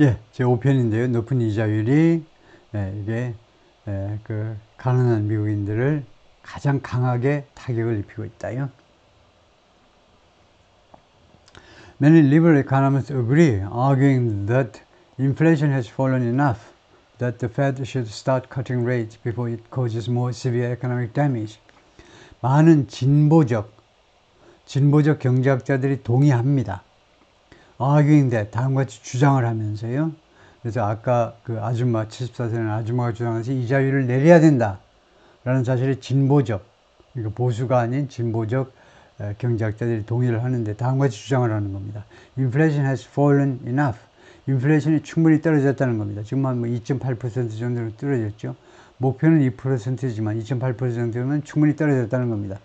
예, 제5편인데요. 높은 이자율이 이게 그 가난한 미국인들을 가장 강하게 타격을 입히고 있다요. Many liberal economists agree, arguing that inflation has fallen enough that the Fed should start cutting rates before it causes more severe economic damage. 많은 진보적 경제학자들이 동의합니다. arguing that 다음과 같이 주장을 하면서요. 그래서 아까 그 아줌마 74세는 아줌마가 주장하듯이 이자율을 내려야 된다 라는 사실이 진보적, 그러니까 보수가 아닌 진보적 경제학자들이 동의를 하는데 다음과 같이 주장을 하는 겁니다. Inflation has fallen enough. 인플레이션이 충분히 떨어졌다는 겁니다. 지금 한 2.8% 정도로 떨어졌죠. 목표는 2%지만 2.8%면 충분히 떨어졌다는 겁니다.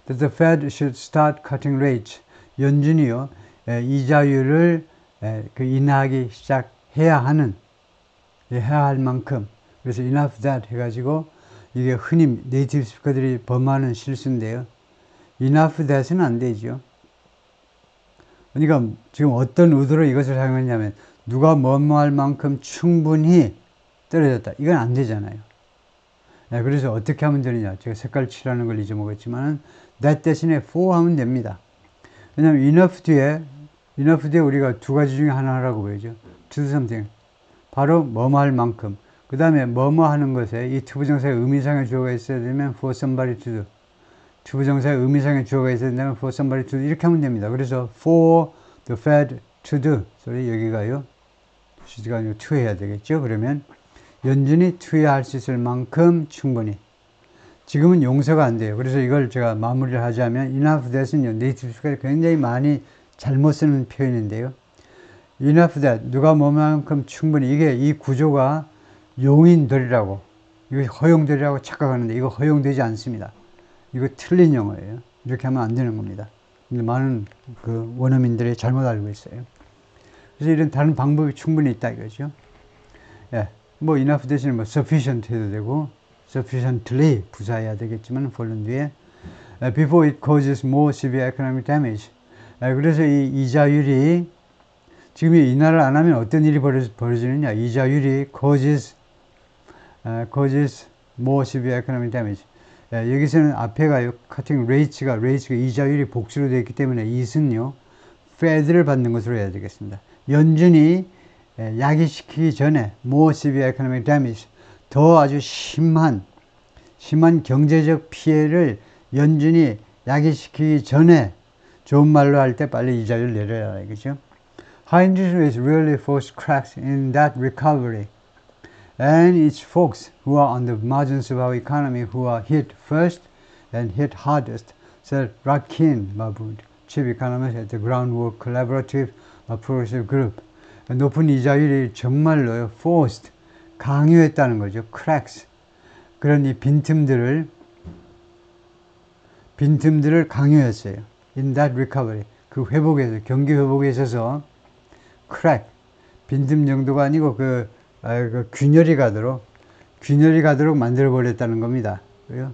That the Fed should start cutting rates. 연준이요, 이자율을 인하하기 시작해야 할 만큼. 그래서 enough that 해가지고 이게 흔히 네이티브 스피커들이 범하는 실수인데요. enough that은 안 되죠. 그러니까 지금 어떤 의도로 이것을 사용했냐면 누가 뭐할 만큼 충분히 떨어졌다. 이건 안 되잖아요. 그래서 어떻게 하면 되느냐. 제가 색깔 칠하는 걸 잊어먹었지만 that 대신에 for 하면 됩니다. 왜냐하면 enough 뒤에 우리가 두 가지 중에 하나라고 보이죠. to do something. 바로 뭐할 만큼. 그 다음에 뭐뭐 하는 것에 이 투부정사의 의미상의 주어가 있어야 되면 for somebody to do. 투부정사의 의미상의 주어가 있어야 된다면 for somebody to do. 이렇게 하면 됩니다. 그래서 for the Fed to do. 여기가요. should가 아니고 to 해야 되겠죠. 그러면 연준이 투여할 수 있을 만큼 충분히. 지금은 용서가 안 돼요. 그래서 이걸 제가 마무리를 하자면 enough that은요. 네이티브 스피커가 굉장히 많이 잘못 쓰는 표현인데요. enough that 누가 뭐만큼 충분히 이게 이 구조가 용인되리라고 이거 허용되리라고 착각하는데 이거 허용되지 않습니다. 이거 틀린 영어예요. 이렇게 하면 안 되는 겁니다. 근데 많은 그 원어민들이 잘못 알고 있어요. 그래서 이런 다른 방법이 충분히 있다 이거죠. 예, 뭐 enough 대신에 뭐 sufficient 해도 되고 sufficiently 부사해야 되겠지만 fallen 뒤에 before it causes more severe economic damage. 그래서 이 이자율이 지금 인하를 안 하면 어떤 일이 벌어지느냐. 이자율이 causes more severe economic damage. 여기서는 앞에가요. cutting rates가 이자율이 복수로 되어 있기 때문에 이은요. Fed를 받는 것으로 해야 되겠습니다. 연준이 야기시키기 전에 more severe economic damage 더 아주 심한 경제적 피해를 연준이 야기시키기 전에 좋은 말로 할 때 빨리 이자율을 내려야 하겠죠. High interest rates really force cracks in that recovery. And it's folks who are on the margins of our economy who are hit first and hit hardest, said Rakin Mahmood, chief economist at the Groundwork Collaborative Progressive Group. 높은 이자율이 정말로요, forced, 강요했다는 거죠. cracks. 그런 이 빈틈들을 강요했어요. In that recovery. 그 회복에서, 경기 회복에 있어서 crack. 빈틈 정도가 아니고 그 균열이 가도록 만들어버렸다는 겁니다. 그래요?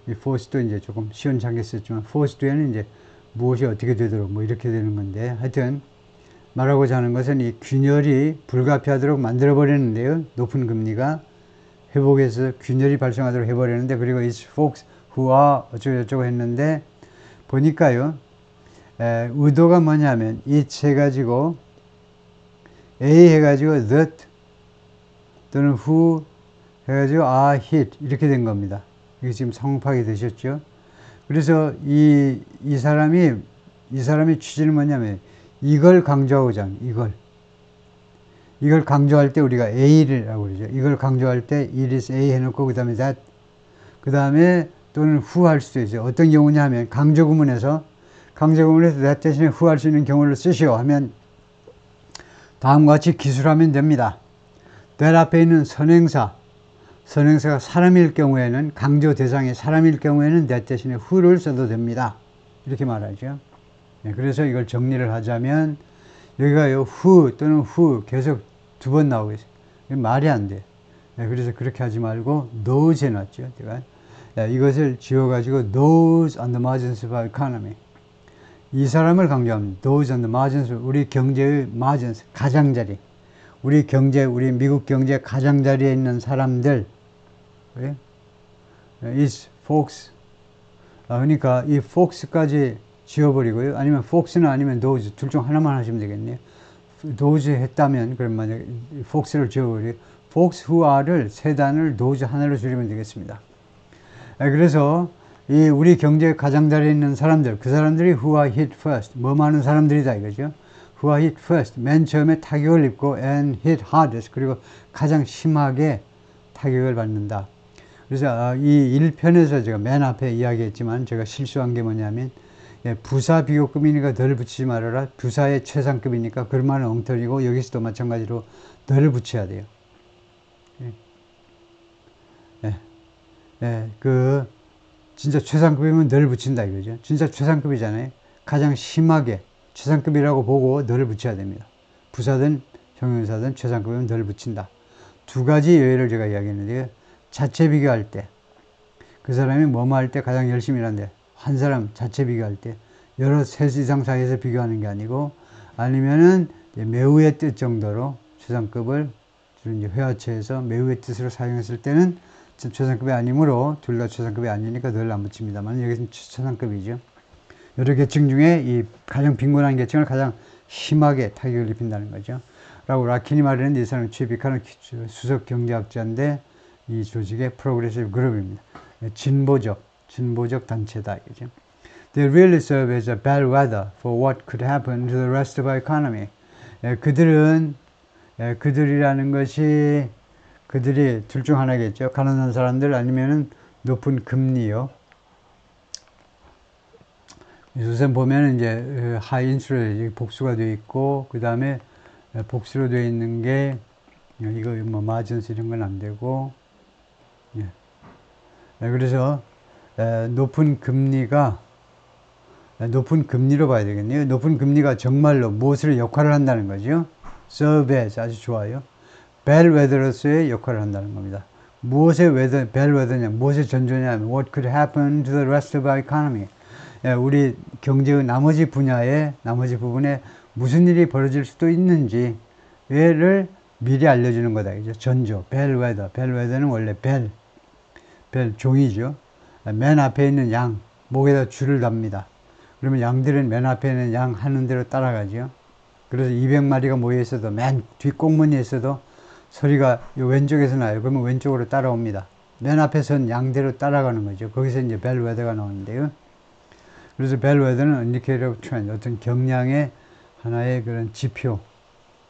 이 force도 이제 조금 시원찮게 썼지만, force 뒤에는 이제 무엇이 어떻게 되도록 뭐 이렇게 되는 건데, 하여튼, 말하고자 하는 것은 이 균열이 불가피하도록 만들어버리는데요. 높은 금리가 회복해서 균열이 발생하도록 해버리는데, 그리고 it's folks who are 어쩌고저쩌고 했는데, 보니까요, 의도가 뭐냐면, it 해가지고, A 해가지고 that 또는 who 해가지고 are hit 이렇게 된 겁니다. 이게 지금 성급하게 되셨죠? 그래서 이 사람이 취지는 뭐냐면 이걸 강조하고자 하는 이걸 강조할 때 우리가 A라고 그러죠. 이걸 강조할 때 it is A 해놓고 그 다음에 that 그 다음에 또는 who 할 수도 있어요. 어떤 경우냐 하면 강조구문에서 that 대신에 who 할 수 있는 경우를 쓰시오 하면 다음과 같이 기술하면 됩니다. that 앞에 있는 선행사가 사람일 경우에는 강조 대상이 사람일 경우에는 that 대신에 who를 써도 됩니다. 이렇게 말하죠. 네, 그래서 이걸 정리를 하자면 여기가요 who 또는 who 계속 두 번 나오고 있어요. 말이 안 돼. 네, 그래서 그렇게 하지 말고 those 해놨죠. 제가 네, 이것을 지워가지고 those on the margins of our economy. 이 사람을 강조합니다. those on the margins, 우리 경제의 margins, 가장자리. 우리 미국 경제 가장자리에 있는 사람들, 그래? is folks. 그러니까 이 folks까지 지워버리고요. 아니면 folks는 아니면 those 둘 중 하나만 하시면 되겠네요. those 했다면 그럼 만약 folks를 지워버리고 folks who are를 세 단을 those 하나로 줄이면 되겠습니다. 그래서 이 우리 경제 가장자리에 있는 사람들, 그 사람들이 who are hit first, 뭐 많은 사람들이다 이거죠. who are hit first, 맨 처음에 타격을 입고 and hit hardest, 그리고 가장 심하게 타격을 받는다. 그래서 이 1편에서 제가 맨 앞에 이야기했지만 제가 실수한 게 뭐냐면 부사 비교급이니까 덜 붙이지 말아라. 부사의 최상급이니까 그러면 엉터리고 여기서도 마찬가지로 덜 붙여야 돼요. 진짜 최상급이면 덜 붙인다 이거죠. 진짜 최상급이잖아요. 가장 심하게 최상급이라고 보고 덜 붙여야 됩니다. 부사든 형용사든 최상급이면 덜 붙인다. 두 가지 예외를 제가 이야기했는데요. 자체 비교할 때, 그 사람이 뭐뭐 할 때 가장 열심히 일하는데, 한 사람 자체 비교할 때, 여러 셋 이상 사이에서 비교하는 게 아니고, 아니면은 매우의 뜻 정도로 최상급을 이제 회화체에서 매우의 뜻으로 사용했을 때는 최상급이 아니므로 둘 다 최상급이 아니니까 늘 안 붙입니다만 여기서는 최상급이죠. 여러 계층 중에 이 가장 빈곤한 계층을 가장 심하게 타격을 입힌다는 거죠. 라고 라킨이 말했는데 이 사람은 최비카는 수석 경제학자인데 이 조직의 프로그레시브 그룹입니다. 진보적 단체다 이거죠. They really serve as a bellwether for what could happen to the rest of our economy. 그들이라는 것이 그들이 둘 중 하나겠죠. 가난한 사람들 아니면은 높은 금리요. 우선 보면은 이제 high interest 복수가 되어 있고 그 다음에 복수로 되어 있는 게 이거 뭐 마진스 이런 건 안 되고 그래서 높은 금리로 봐야 되겠네요. 높은 금리가 정말로 무엇을 역할을 한다는 거죠. serve as 아주 좋아요. 벨웨더로서의 역할을 한다는 겁니다. 무엇의 벨웨더냐, 무엇의 전조냐면 what could happen to the rest of our economy. 우리 경제의 나머지 부분에 무슨 일이 벌어질 수도 있는지를 미리 알려주는 거다. 이제 전조, 벨웨더. 벨웨더는 원래 벨 종이죠. 맨 앞에 있는 양, 목에다 줄을 답니다. 그러면 양들은 맨 앞에 있는 양 하는 대로 따라가죠. 그래서 200마리가 모여 있어도 맨 뒷꽁무니에 있어도 소리가 왼쪽에서 나요. 그러면 왼쪽으로 따라옵니다. 맨 앞에 선 양대로 따라가는 거죠. 거기서 이제 벨웨더가 나오는데요. 그래서 벨웨더는 indicator of trend, 어떤 경향의 하나의 그런 지표,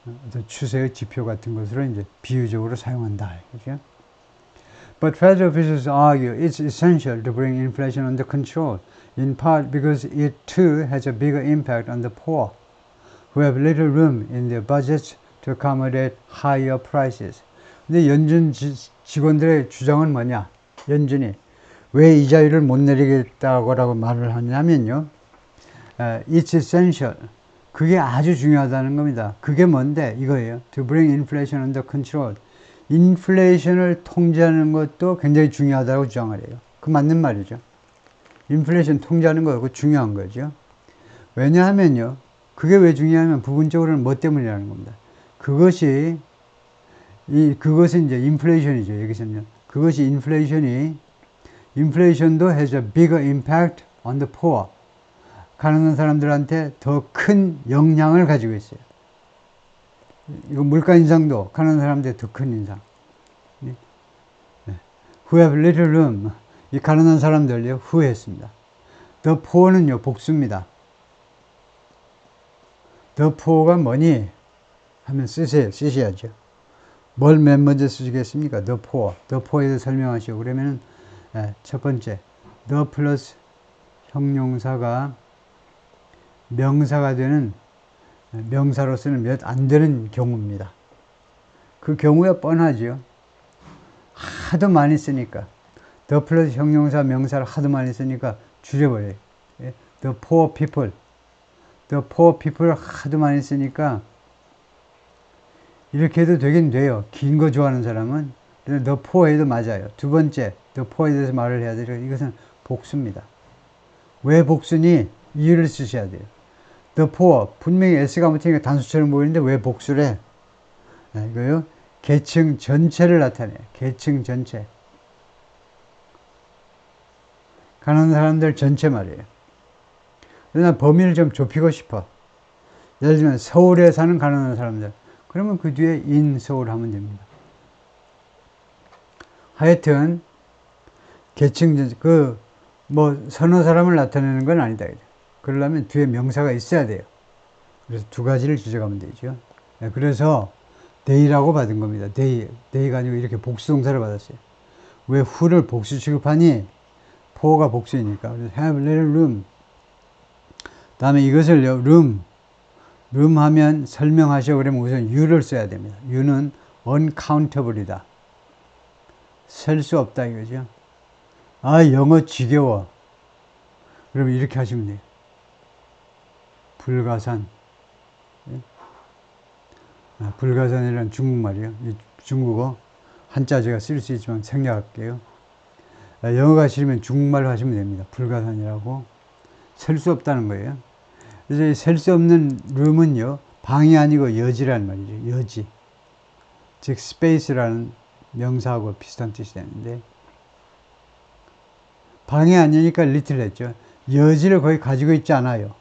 어떤 추세의 지표 같은 것으로 이제 비유적으로 사용한다. 그죠? But federal officials argue it's essential to bring inflation under control, in part because it too has a bigger impact on the poor, who have little room in their budgets to accommodate higher prices. 근데 연준 직원들의 주장은 뭐냐? 연준이 왜 이자율을 못 내리겠다고 말을 하냐면요. It's essential. 그게 아주 중요하다는 겁니다. 그게 뭔데? 이거예요. To bring inflation under control. 인플레이션을 통제하는 것도 굉장히 중요하다고 주장을 해요. 그 맞는 말이죠. 인플레이션 통제하는 거 그거 중요한 거죠. 왜냐하면요. 그게 왜 중요하면 부분적으로는 뭐 때문이라는 겁니다. 그것은 이제 인플레이션이죠. 여기서는 그것이 인플레이션도 has a bigger impact on the poor. 가난한 사람들한테 더 큰 영향을 가지고 있어요. 이거 물가 인상도 가난한 사람들한테 더 큰 인상. Who have little room. 이 가난한 사람들요, who했습니다. The poor는요, 복수입니다. The poor가 뭐니? 하면 쓰셔야죠. 뭘 맨 먼저 쓰시겠습니까? The poor. The poor에 대해서 설명하시오. 그러면은, 첫 번째, the 플러스 형용사가 명사가 되는, 명사로서는 몇 안 되는 경우입니다. 그 경우야 뻔하죠. 하도 많이 쓰니까. the 플러스 형용사 명사를 하도 많이 쓰니까 줄여버려요. the poor people. the poor people 하도 많이 쓰니까 이렇게 해도 되긴 돼요. 긴 거 좋아하는 사람은. the poor 해도 맞아요. 두 번째, the poor에 대해서 말을 해야 돼요. 이것은 복수입니다. 왜 복수니? 이유를 쓰셔야 돼요. the poor. 분명히 S가 붙으니까 단수처럼 보이는데 왜 복수래? 이거요. 계층 전체를 나타내요. 계층 전체. 가난한 사람들 전체 말이에요. 그러나 범위를 좀 좁히고 싶어. 예를 들면 서울에 사는 가난한 사람들. 그러면 그 뒤에 in 서울 하면 됩니다. 하여튼 계층 전체 서너 사람을 나타내는 건 아니다. 그러려면 뒤에 명사가 있어야 돼요. 그래서 두 가지를 주제가면 되죠. 그래서 they라고 받은 겁니다. they가 아니고 이렇게 복수동사를 받았어요. 왜 who를 복수 취급하니? for가 복수이니까. 그래서 have little room. 다음에 이것을요, room 하면 설명하셔. 그러면 우선 you를 써야 됩니다. you는 uncountable이다. 셀 수 없다 이거죠. 영어 지겨워. 그러면 이렇게 하시면 돼요. 불가산. 불가산이라는 중국말이에요. 중국어. 한자 제가 쓸 수 있지만 생략할게요. 영어가 싫으면 중국말로 하시면 됩니다. 불가산이라고. 셀 수 없다는 거예요. 그래서 셀 수 없는 룸은요, 방이 아니고 여지라는 말이죠. 여지. 즉, 스페이스라는 명사하고 비슷한 뜻이 되는데, 방이 아니니까 리틀 했죠. 여지를 거의 가지고 있지 않아요.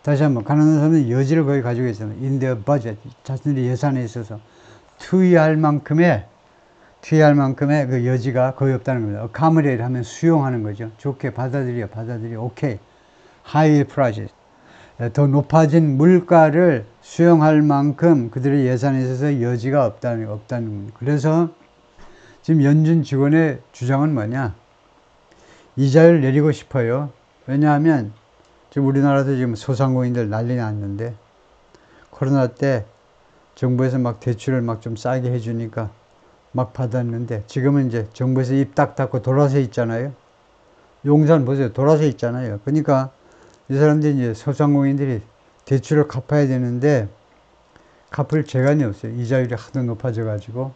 다시 한번, 가난한 사람은 여지를 거의 가지고 있어요. In their budget. 자신들이 예산에 있어서 투여할 만큼의 그 여지가 거의 없다는 겁니다. accommodate 하면 수용하는 거죠. 좋게 받아들여. 오케이. high prices. 더 높아진 물가를 수용할 만큼 그들의 예산에 있어서 여지가 없다는 겁니다. 그래서 지금 연준 직원의 주장은 뭐냐? 이자를 내리고 싶어요. 왜냐하면 지금 우리나라도 지금 소상공인들 난리 났는데, 코로나 때 정부에서 막 대출을 막 좀 싸게 해주니까 막 받았는데, 지금은 이제 정부에서 입 딱 닫고 돌아서 있잖아요. 용산 보세요. 돌아서 있잖아요. 그러니까 이 사람들이 이제 소상공인들이 대출을 갚아야 되는데 갚을 재간이 없어요. 이자율이 하도 높아져가지고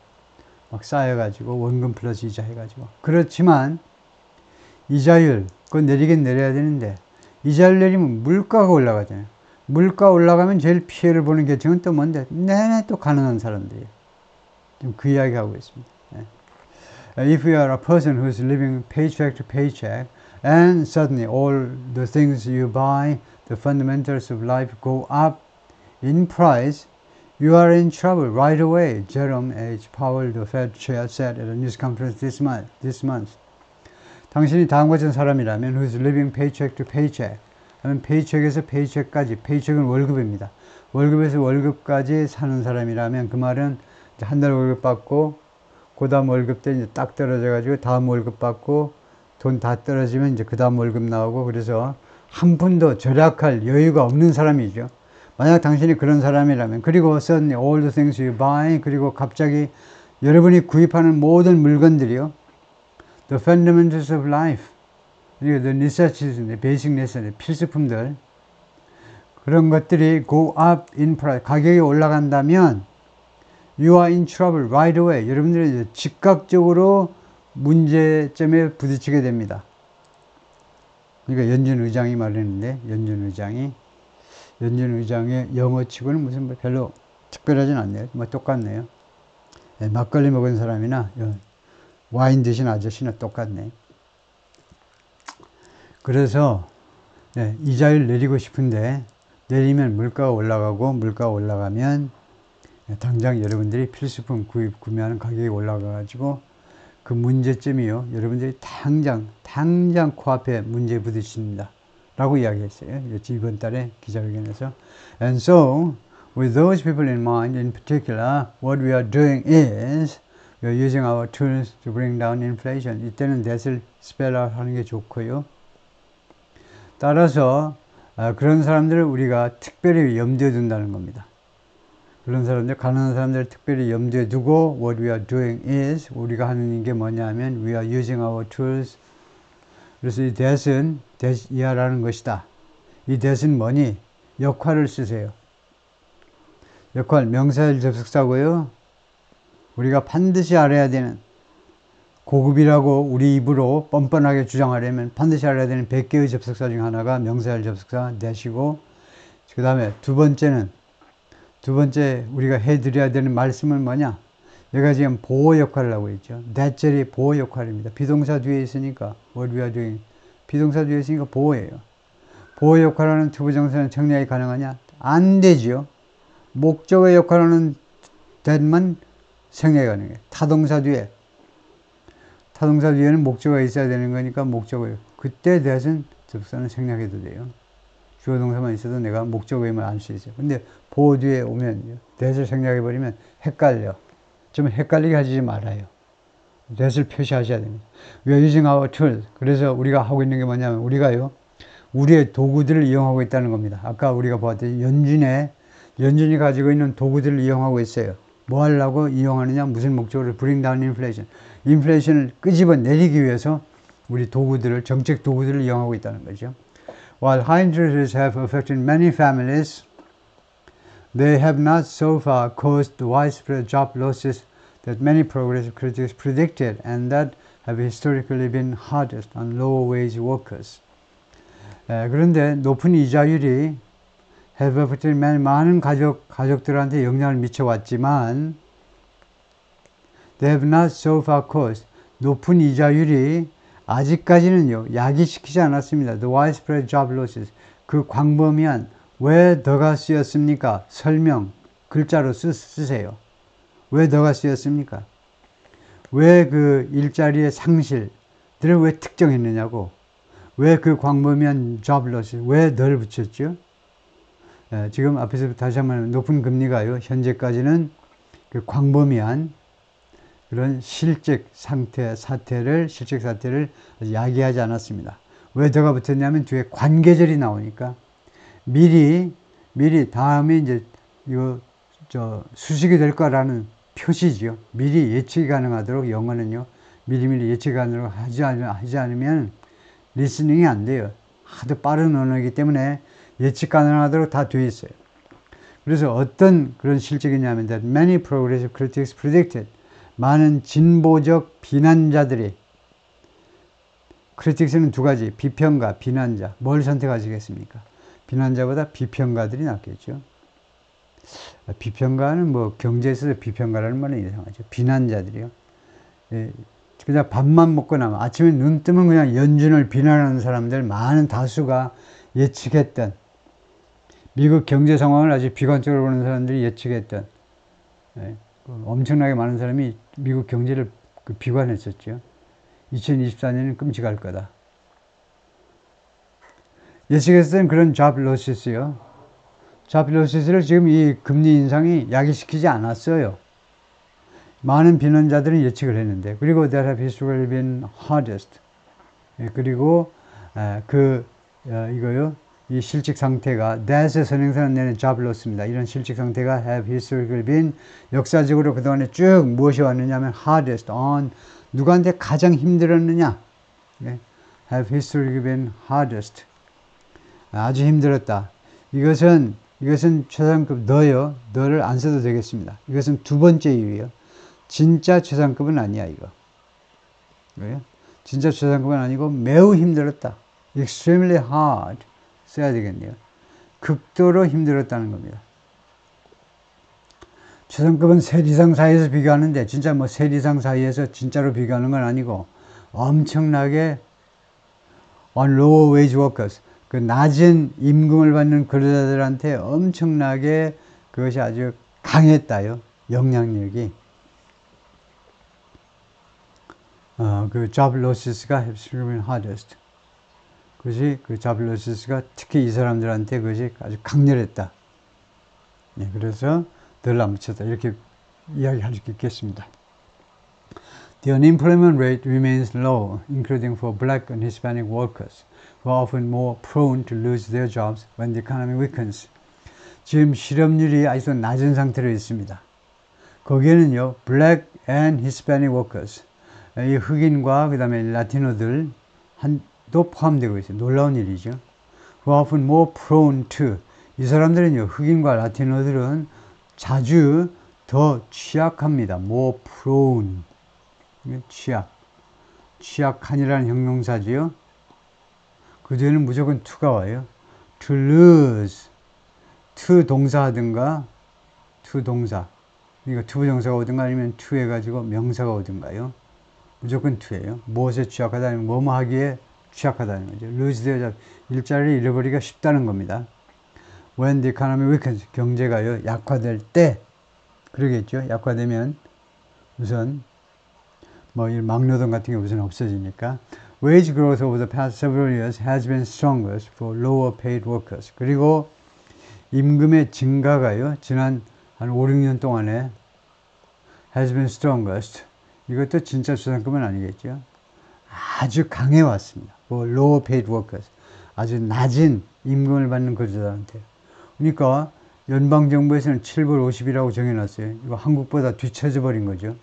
막 쌓여가지고 원금 플러스 이자 해가지고. 그렇지만 이자율 그거 내리긴 내려야 되는데, 이자를 내리면 물가가 올라가잖아요. 물가 올라가면 제일 피해를 보는 계층은 또 뭔데? 내내 또 가난한 사람들이에요. 지금 그 이야기 하고 있습니다. If you are a person who is living paycheck to paycheck and suddenly all the things you buy, the fundamentals of life go up in price, you are in trouble right away. Jerome H. Powell, the Fed chair, said at a news conference this month. 당신이 다음과 같은 사람이라면, who is living paycheck to paycheck, 하면 페이첵에서 페이첵까지, 페이첵은 월급입니다. 월급에서 월급까지 사는 사람이라면, 그 말은 한 달 월급 받고, 그 다음 월급 때 이제 딱 떨어져가지고, 다음 월급 받고, 돈 다 떨어지면 이제 그 다음 월급 나오고, 그래서 한 푼도 절약할 여유가 없는 사람이죠. 만약 당신이 그런 사람이라면, 그리고 suddenly all the things you buy, 그리고 갑자기 여러분이 구입하는 모든 물건들이요, the fundamentals of life, 그리고 the necessities, basic necessities, 필수품들, 그런 것들이 go up in price, 가격이 올라간다면 you are in trouble right away. 여러분들이 즉각적으로 문제점에 부딪히게 됩니다. 그러니까 연준 의장이 말했는데, 연준 의장의 영어치고는 무슨 별로 특별하진 않네요. 뭐 똑같네요. 막걸리 먹은 사람이나 와인 드신 아저씨나 똑같네. 그래서 이자율 내리고 싶은데, 내리면 물가가 올라가고, 물가가 올라가면 당장 여러분들이 필수품 구매하는 가격이 올라가가지고 그 문제점이요, 여러분들이 당장 코앞에 문제에 부딪힙니다 라고 이야기했어요. 이번 달에 기자회견에서. And so, with those people in mind, in particular, what we are doing is we are using our tools to bring down inflation. 이때는 that을 spell out 하는 게 좋고요. 따라서 그런 사람들을 우리가 특별히 염두에 둔다는 겁니다. 그런 사람들, 가난한 사람들을 특별히 염두에 두고 what we are doing is, 우리가 하는 게 뭐냐면 we are using our tools. 그래서 이 that은 that 이하라는 것이다. 이 that은 뭐니? 역할을 쓰세요. 역할, 명사일 접속사고요. 우리가 반드시 알아야 되는, 고급이라고 우리 입으로 뻔뻔하게 주장하려면 반드시 알아야 되는 100개의 접속사 중 하나가 명사일 접속사 that이고, 그 다음에 두 번째는 두 번째 우리가 해드려야 되는 말씀은 뭐냐? 얘가 지금 보호 역할을 하고 있죠. 대절이 보호 역할입니다. 비동사 뒤에 있으니까 what we are doing. 비동사 뒤에 있으니까 보호예요. 보호 역할하는 투부정사는 정리하기 가능하냐? 안 되지요. 목적의 역할하는 that만 생략이 가능해요. 타동사 뒤에는 목적어가 있어야 되는 거니까 목적어예요. 그때 that은 접속사는 생략해도 돼요. 주어 동사만 있어도 내가 목적어임을 알 수 있어요. 근데 보호 뒤에 오면 that을 생략해버리면 헷갈려. 좀 헷갈리게 하지 말아요. that을 표시하셔야 됩니다. We are using our tools. 그래서 우리가 하고 있는 게 뭐냐면 우리가요. 우리의 도구들을 이용하고 있다는 겁니다. 아까 우리가 보았듯이 연준이 가지고 있는 도구들을 이용하고 있어요. 뭐 하려고 이용하느냐? 무슨 목적으로? Bring down inflation. 인플레이션을 끄집어 내리기 위해서 우리 도구들을, 정책 도구들을 이용하고 있다는 거죠. While high interest rates have affected many families, they have not so far caused the widespread job losses that many progressive critics predicted and that have historically been hardest on lower-wage workers. 그런데 높은 이자율이 have affected 많은 가족들한테 영향을 미쳐왔지만 they have not so far caused 높은 이자율이 아직까지는요 야기시키지 않았습니다. The widespread job losses 그 광범위한 왜 더가 쓰였습니까? 설명 글자로 쓰세요. 왜 더가 쓰였습니까? 왜 그 일자리의 상실들을 왜 특정했느냐고 왜 그 광범위한 job losses 왜 더를 붙였죠? 지금 앞에서 다시 한번 높은 금리가요 현재까지는 그 광범위한 그런 실직 사태를 야기하지 않았습니다. 왜 더가 붙었냐면 뒤에 관계절이 나오니까 미리 다음에 이제 이거 수식이 될 거라는 표시죠. 미리 예측이 가능하도록 영어는요 미리미리 예측이 가능하도록 하지 않으면 리스닝이 안 돼요. 하도 빠른 언어이기 때문에 예측 가능하도록 다 되어 있어요. 그래서 어떤 그런 실적이냐면 that many progressive critics predicted 많은 진보적 비난자들이 크리틱스는 두 가지 비평가, 비난자 뭘 선택하시겠습니까? 비난자보다 비평가들이 낫겠죠. 비평가는 뭐 경제에서 비평가라는 말은 이상하죠. 비난자들이요. 그냥 밥만 먹고 나면 아침에 눈 뜨면 그냥 연준을 비난하는 사람들 많은 다수가 예측했던 미국 경제 상황을 아주 비관적으로 보는 사람들이 예측했던 엄청나게 많은 사람이 미국 경제를 비관했었죠. 2024년은 끔찍할 거다. 예측했던 그런 job losses요. job losses를 지금 이 금리 인상이 야기시키지 않았어요. 많은 비난자들은 예측을 했는데 그리고 that have historically been hardest. 그리고 이거요. 이 실직 상태가 that의 선행사는 내는 job loss입니다. 이런 실직 상태가 have historically been 역사적으로 그동안에 쭉 무엇이 왔느냐면 hardest on 누구한테 가장 힘들었느냐 have historically been hardest 아주 힘들었다. 이것은 최상급 너를 안 써도 되겠습니다. 이것은 두 번째 이유예요. 진짜 최상급은 아니야 이거. 왜요? 진짜 최상급은 아니고 매우 힘들었다. extremely hard 써야 되겠네요. 극도로 힘들었다는 겁니다. 최상급은 셋 이상 사이에서 비교하는데 진짜 뭐 셋 이상 사이에서 진짜로 비교하는 건 아니고 엄청나게 on lower wage workers 그 낮은 임금을 받는 근로자들한테 엄청나게 그것이 아주 강했다요. 영향력이. 그 job losses가 have been hardest. 그것이 그 job losses가 특히 이 사람들한테 그것이 아주 강렬했다. 네, 그래서 덜 안 붙였다. 이렇게 이야기할 수 있겠습니다. The unemployment rate remains low, including for black and Hispanic workers, who are often more prone to lose their jobs when the economy weakens. 지금 실업률이 아직도 낮은 상태로 있습니다. 거기에는요, black and Hispanic workers, 이 흑인과 그 다음에 라티노들 도 포함되고 있어요. 놀라운 일이죠. Who are often more prone to. 이 사람들은요, 흑인과 라티노들은 자주 더 취약합니다. more prone. 취약한이라는 형용사지요. 그 뒤에는 무조건 to가 와요. to lose. to 동사 하든가 to 동사. 그러니까 to 부정사가 오든가 아니면 to 해가지고 명사가 오든가요. 무조건 to예요. 무엇에 취약하다는 뭐뭐 하기에 취약하다는 거죠. lose their job. 일자리를 잃어버리기가 쉽다는 겁니다. when the economy weakens. 경제가요, 약화될 때. 그러겠죠. 약화되면 우선 뭐 이 막노동 같은 게 우선 없어지니까. Wage growth over the past several years has been strongest for lower paid workers. 그리고 임금의 증가가요, 지난 한 5, 6년 동안에 has been strongest. 이것도 진짜 수상급은 아니겠죠. 아주 강해 왔습니다. for lower paid workers. 아주 낮은 임금을 받는 거주자한테. 그러니까 연방정부에서는 7불 50이라고 정해놨어요. 이거 한국보다 뒤처져 버린 거죠.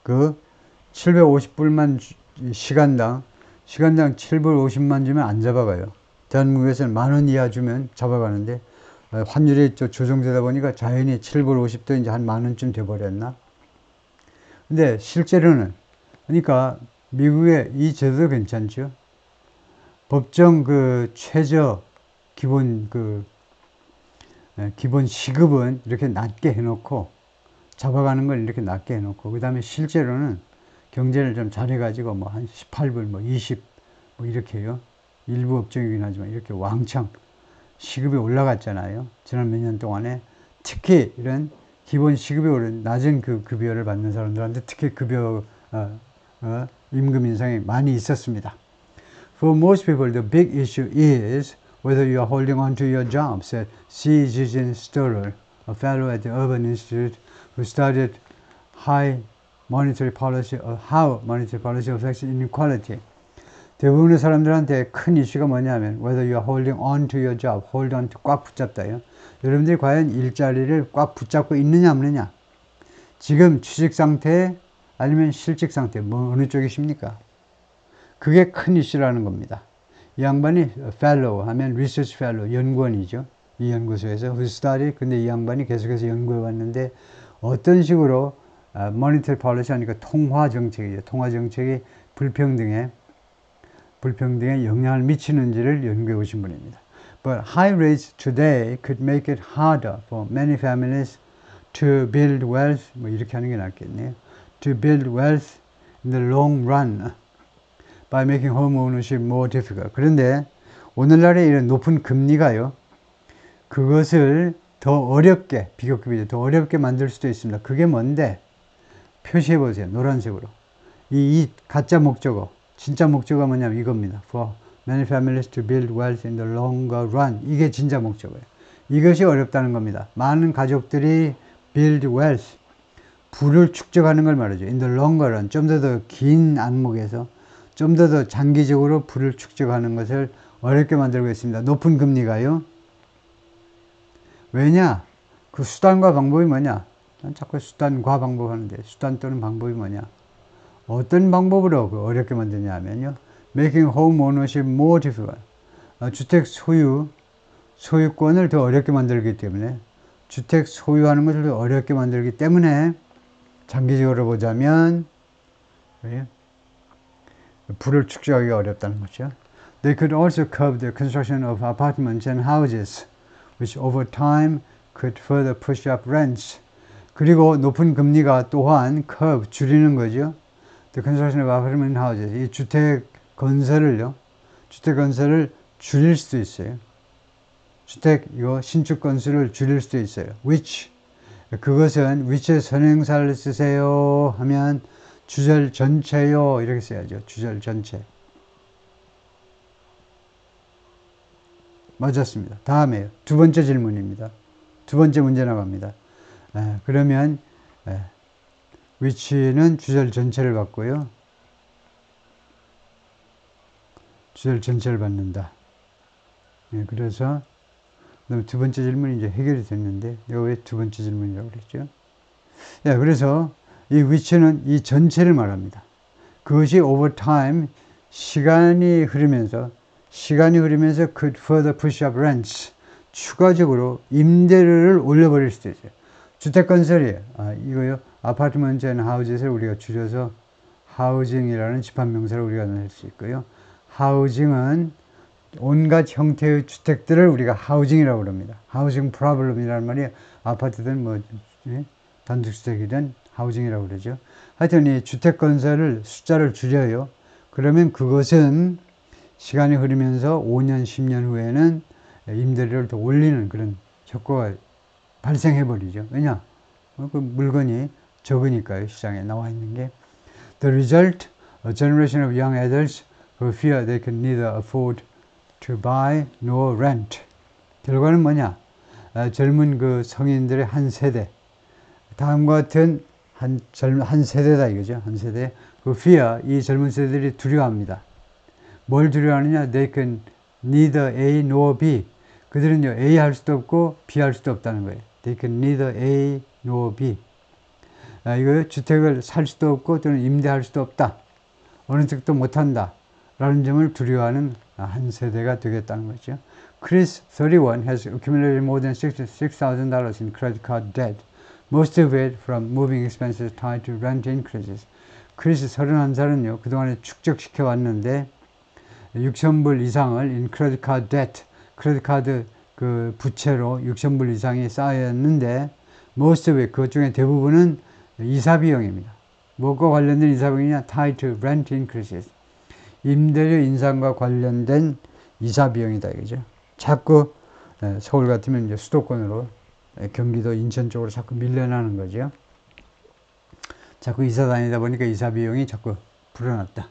그 750불만 시간당 7불 50만 주면 안 잡아가요. 대한민국에서는 10,000원 이하 주면 잡아가는데 환율이 조정되다 보니까 자연히 7불 50도 이제 한 10,000원쯤 돼버렸나? 근데 실제로는, 그러니까 미국의 이 제도도 괜찮죠. 법정 그 최저 기본 기본 시급은 이렇게 낮게 해놓고 잡아가는 걸 이렇게 낮게 해놓고, 그 다음에 실제로는 경제를 좀 잘해가지고 뭐 한 18불, 뭐 20, 뭐 이렇게요. 일부 업종이긴 하지만 이렇게 왕창 시급이 올라갔잖아요. 지난 몇 년 동안에. 특히 이런 기본 시급이 오른 낮은 그 급여를 받는 사람들한테 특히 임금 인상이 많이 있었습니다. For most people, the big issue is whether you are holding on to your job, said C. Eugene Stoller, a fellow at the Urban Institute who studied how monetary policy affects inequality. 대부분의 사람들한테 큰 이슈가 뭐냐면 whether you are holding on to your job, hold on to 꽉 붙잡다요. 여러분들이 과연 일자리를 꽉 붙잡고 있느냐 없느냐. 지금 취직 상태 아니면 실직 상태, 뭐 어느 쪽이십니까? 그게 큰 이슈라는 겁니다. 이 양반이 fellow 하면 research fellow, 연구원이죠. 이 연구소에서 who study, 근데 이 양반이 계속해서 연구해 왔는데 어떤 식으로 monetary policy 하니까 통화 정책이죠. 통화 정책이 불평등에 영향을 미치는지를 연구해 오신 분입니다. But high rates today could make it harder for many families to build wealth, 뭐 이렇게 하는 게 낫겠네요. To build wealth in the long run by making home ownership more difficult. 그런데 오늘날의 이런 높은 금리가요, 그것을 더 어렵게, 비교급이죠. 더 어렵게 만들 수도 있습니다. 그게 뭔데? 표시해 보세요. 노란색으로. 이 가짜 목적어. 진짜 목적어가 뭐냐면 이겁니다. For many families to build wealth in the longer run. 이게 진짜 목적어예요. 이것이 어렵다는 겁니다. 많은 가족들이 build wealth, 부를 축적하는 걸 말하죠. In the longer run. 좀 더 긴 안목에서 좀 더 장기적으로 부를 축적하는 것을 어렵게 만들고 있습니다. 높은 금리가요. 왜냐? 그 수단과 방법이 뭐냐? 난 자꾸 수단과 방법 하는데 수단 또는 방법이 뭐냐? 어떤 방법으로 어렵게 만드냐 하면요. Making home ownership more difficult. 주택 소유권을 더 어렵게 만들기 때문에, 주택 소유하는 것을 더 어렵게 만들기 때문에, 장기적으로 보자면 부를 축적하기가 어렵다는 거죠. They could also curb the construction of apartments and houses, which over time could further push up rents. 그리고 높은 금리가 또한 curb, 줄이는 거죠. The construction of apartment houses. 이 주택 건설을 줄일 수도 있어요. 신축 건수를 줄일 수도 있어요. which, 그것은 which의 선행사를 쓰세요 하면 주절 전체요 이렇게 써야죠. 주절 전체. 맞았습니다. 다음에요. 두 번째 질문입니다. 두 번째 문제 나갑니다. 그러면 which는 주절 전체를 받고요. 주절 전체를 받는다. 그래서 두 번째 질문이 이제 해결이 됐는데, 내가 왜 두 번째 질문이라고 그랬죠? 그래서 이 which는 이 전체를 말합니다. 그것이 over time, 시간이 흐르면서 could further push up rents, 추가적으로 임대료를 올려버릴 수도 있어요. 주택 건설이, 이거요, 아파트먼트 앤 하우즈를 우리가 줄여서 하우징이라는 집합명사를 우리가 넣을 수 있고요. 하우징은 온갖 형태의 주택들을 우리가 하우징이라고 그럽니다. 하우징 프로블럼이라는 말이 아파트든 뭐 단독주택이든 하우징이라고 그러죠. 하여튼 이 주택 건설을 숫자를 줄여요. 그러면 그것은 시간이 흐르면서 5년, 10년 후에는 임대료를 더 올리는 그런 효과가 발생해 버리죠. 왜냐? 그 물건이 적으니까요. 시장에 나와 있는 게. The result, a generation of young adults who fear they can neither afford to buy nor rent. 결과는 뭐냐? 젊은 그 성인들의 한 세대. 다음과 같은 한 세대다 이거죠. 한 세대. 그 fear, 이 젊은 세대들이 두려워합니다. 뭘 두려워하느냐? They can neither A nor B. 그들은요, A 할 수도 없고 B 할 수도 없다는 거예요. They can neither A nor B. 이거 주택을 살 수도 없고 또는 임대할 수도 없다. 어느 쪽도 못한다. 라는 점을 두려워하는 한 세대가 되겠다는 거죠. Chris, 31, has accumulated more than $66,000 in credit card debt. Most of it from moving expenses tied to rent increases. 크리스 31살은요, 그동안에 축적시켜 왔는데, 6,000불 이상을 in credit card debt, 크레딧 카드 그 부채로 6,000불 이상이 쌓였는데, most of it, 그것 중에 대부분은 이사 비용입니다. 뭐과 관련된 이사 비용이냐? tied to rent increases. 임대료 인상과 관련된 이사 비용이다, 이거죠. 자꾸 서울 같으면 이제 수도권으로 경기도 인천 쪽으로 자꾸 밀려나는 거죠. 자꾸 이사 다니다 보니까 이사 비용이 자꾸 불어났다.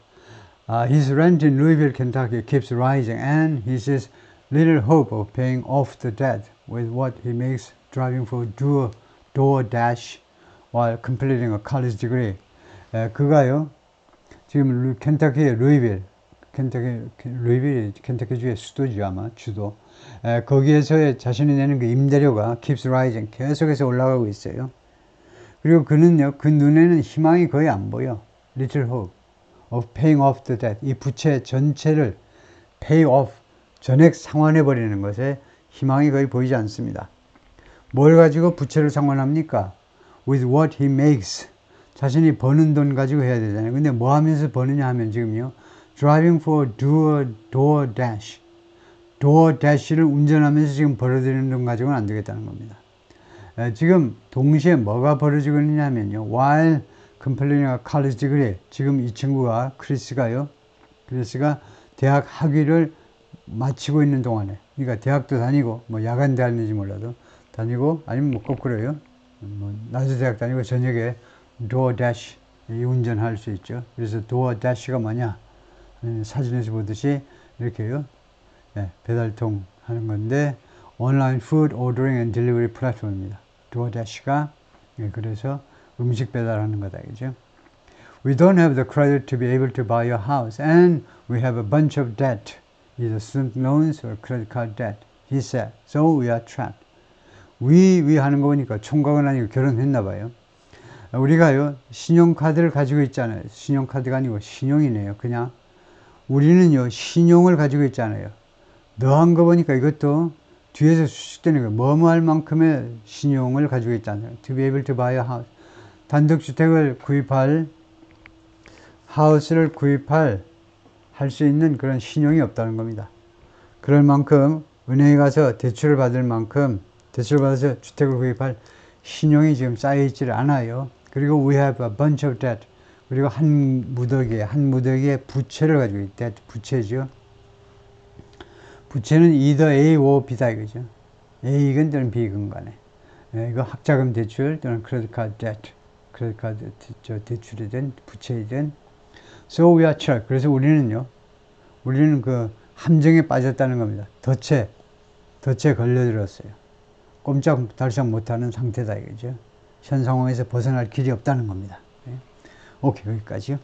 His rent in Louisville, Kentucky keeps rising and he says little hope of paying off the debt with what he makes driving for DoorDash while completing a college degree. 그가요, 지금 켄터키의 루이빌, 루이빌이 켄터키주의 수도죠, 아마 주도. 거기에서의 자신이 내는 그 임대료가 keeps rising, 계속해서 올라가고 있어요. 그리고 그는요, 그 눈에는 희망이 거의 안 보여. Little hope of paying off the debt. 이 부채 전체를 pay off, 전액 상환해 버리는 것에 희망이 거의 보이지 않습니다. 뭘 가지고 부채를 상환합니까? With what he makes. 자신이 버는 돈 가지고 해야 되잖아요. 근데 뭐 하면서 버느냐 하면 지금요, driving for DoorDash. DoorDash를 운전하면서 지금 벌어들이는 돈 가지고는 안 되겠다는 겁니다. 지금 동시에 뭐가 벌어지고 있느냐면요, while completing a college degree. 지금 이 친구가, 크리스가 대학 학위를 마치고 있는 동안에, 그러니까 대학도 다니고, 뭐 야간 다니는지 몰라도 다니고, 아니면 뭐 거꾸로요, 뭐 낮에 대학 다니고 저녁에 DoorDash 운전할 수 있죠. 그래서 DoorDash가 뭐냐? 사진에서 보듯이 이렇게요, 배달통 하는 건데, 온라인 푸드 오더링 앤 딜리버리 플랫폼입니다. DoorDash가 그래서 음식 배달하는 거다, 그죠? We don't have the credit to be able to buy a house, and we have a bunch of debt, either student loans or credit card debt, he said. So we are trapped. We 하는 거 보니까 총각은 아니고 결혼했나 봐요. 우리가요, 신용카드를 가지고 있잖아요. 신용카드가 아니고 신용이네요. 그냥 우리는요, 신용을 가지고 있잖아요. 너한 거 보니까 이것도 뒤에서 수식되는 거예요. 뭐뭐 할 만큼의 신용을 가지고 있잖아요. To be able to buy a house. 단독주택을 구입할, 하우스를 구입할, 할 수 있는 그런 신용이 없다는 겁니다. 그럴 만큼 은행에 가서 대출을 받을 만큼, 대출을 받아서 주택을 구입할 신용이 지금 쌓여있지를 않아요. 그리고 we have a bunch of debt. 그리고 한 무더기에 부채를 가지고 있다. 부채죠. 부채는 either A or B다 이거죠. A이건 또는 B건 간에. 이거 학자금 대출 또는 크레딧 카드 debt. 크레딧 카드 대출이든 부채이든. So we are trapped. 그래서 우리는 그 함정에 빠졌다는 겁니다. 덫에 걸려들었어요. 꼼짝달싹 못하는 상태다 이거죠. 현 상황에서 벗어날 길이 없다는 겁니다. 오케이, 여기까지요.